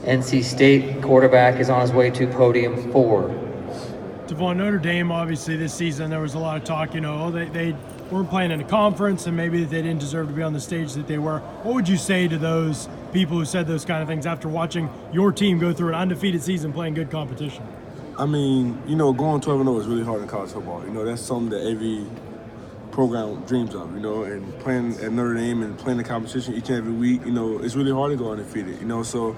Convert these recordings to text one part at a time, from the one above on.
NC State quarterback is on his way to podium 4. Te'Von, Notre Dame, obviously, this season there was a lot of talk, they weren't playing in a conference and maybe they didn't deserve to be on the stage that they were. What would you say to those people who said those kind of things after watching your team go through an undefeated season playing good competition? I mean, going 12-0 is really hard in college football. That's something that every program dreams of, and playing at Notre Dame and playing the competition each and every week, it's really hard to go undefeated, so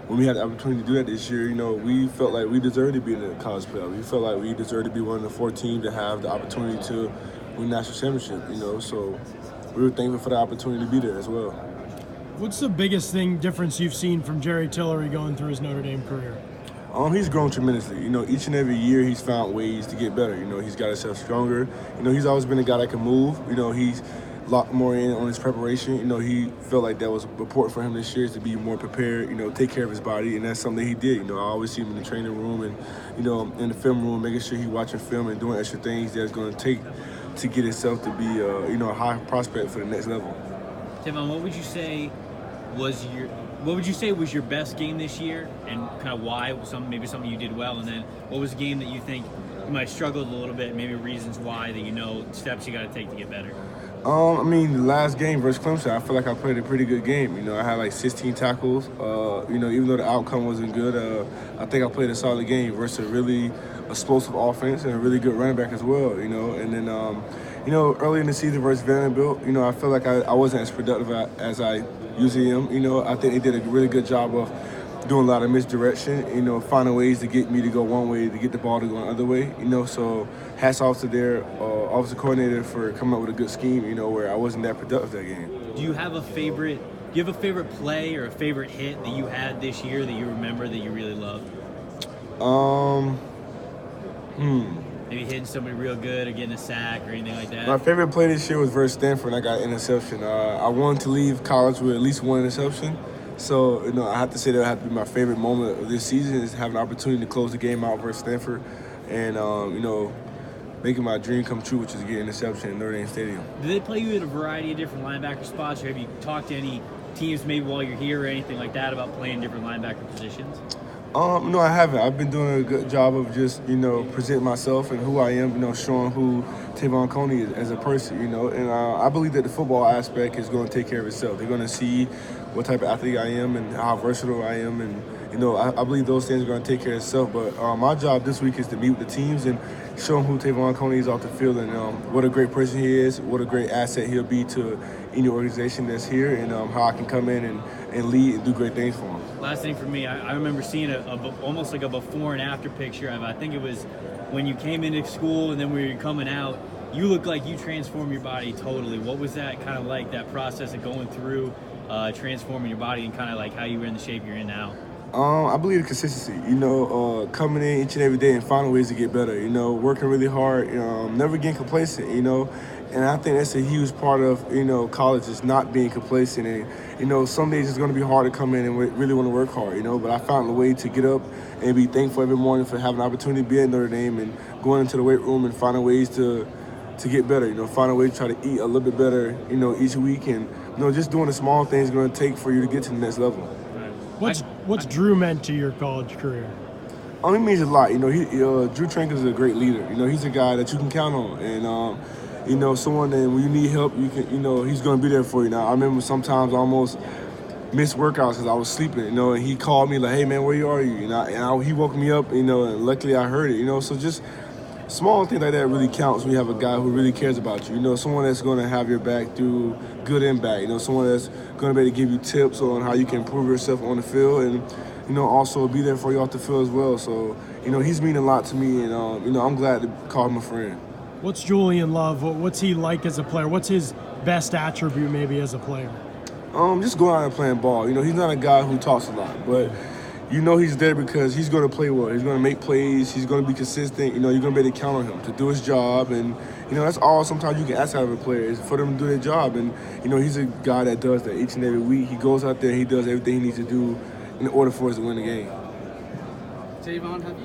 when we had the opportunity to do that this year, we felt like we deserved to be in the college playoff. We felt like we deserved to be one of the 4 teams to have the opportunity to win national championship, so we were thankful for the opportunity to be there as well. What's the biggest difference you've seen from Jerry Tillery going through his Notre Dame career? He's grown tremendously. Each and every year he's found ways to get better. He's got himself stronger. He's always been a guy that can move. He's locked more in on his preparation. He felt like that was important for him this year, is to be more prepared, take care of his body, and that's something he did. I always see him in the training room and, in the film room, making sure he's watching film and doing extra things that's going to take to get himself to be, a high prospect for the next level. Te'Von, what would you say was your best game this year, and kind of why? Maybe something you did well, and then what was a game that you think you might have struggled a little bit, maybe reasons why that steps you got to take to get better? The last game versus Clemson, I feel like I played a pretty good game. I had like 16 tackles. Even though the outcome wasn't good, I think I played a solid game versus a really explosive offense and a really good running back as well. And then early in the season versus Vanderbilt, I feel like I wasn't as productive as I usually am. I think they did a really good job of doing a lot of misdirection, finding ways to get me to go one way, to get the ball to go another way, so hats off to their offensive coordinator for coming up with a good scheme, where I wasn't that productive that game. Do you have a favorite play or a favorite hit that you had this year that you remember that you really loved? Maybe hitting somebody real good or getting a sack or anything like that? My favorite play this year was versus Stanford, and I got an interception. I wanted to leave college with at least one interception. So, I have to say that would have to be my favorite moment of this season, is having an opportunity to close the game out versus Stanford and, making my dream come true, which is getting an interception in Notre Dame Stadium. Do they play you at a variety of different linebacker spots, or have you talked to any teams maybe while you're here or anything like that about playing different linebacker positions? No, I haven't. I've been doing a good job of just, presenting myself and who I am, showing who Te'Von Coney is as a person, and I believe that the football aspect is going to take care of itself. They're going to see what type of athlete I am and how versatile I am, and, I believe those things are going to take care of itself. But my job this week is to meet with the teams and show them who Te'Von Coney is off the field, and what a great person he is, what a great asset he'll be to any organization that's here, and how I can come in and lead and do great things for him. Last thing for me, I remember seeing almost like a before and after picture of, I think it was when you came into school and then when you were coming out, you looked like you transformed your body totally. What was that kind of like, that process of going through transforming your body and kind of like how you were in the shape you're in now? I believe in consistency, coming in each and every day and finding ways to get better, working really hard, never getting complacent, and I think that's a huge part of, college, is not being complacent. And, some days it's going to be hard to come in and really want to work hard, but I found a way to get up and be thankful every morning for having an opportunity to be at Notre Dame and going into the weight room and finding ways to get better, find a way to try to eat a little bit better, each week, and, just doing the small things going to take for you to get to the next level. What's Drew meant to your college career? It means a lot. Drew Trank is a great leader. He's a guy that you can count on, and someone that when you need help, you can, he's going to be there for you. Now, I remember sometimes I almost missed workouts because I was sleeping, and he called me like, "Hey man, where are you?" He woke me up, and luckily I heard it. So just small things like that really counts when you have a guy who really cares about you. Someone that's going to have your back through good and bad. Someone that's going to be able to give you tips on how you can improve yourself on the field, and also be there for you off the field as well. So he's meaning a lot to me, and I'm glad to call him a friend. What's Julian Love? What's he like as a player? What's his best attribute maybe as a player? Just going out and playing ball. He's not a guy who talks a lot, but he's there because he's going to play well. He's going to make plays. He's going to be consistent. You're going to be able to count on him to do his job. And, that's all sometimes you can ask out of a player, is for them to do their job. And, he's a guy that does that each and every week. He goes out there and he does everything he needs to do in order for us to win the game. Te'Von, have you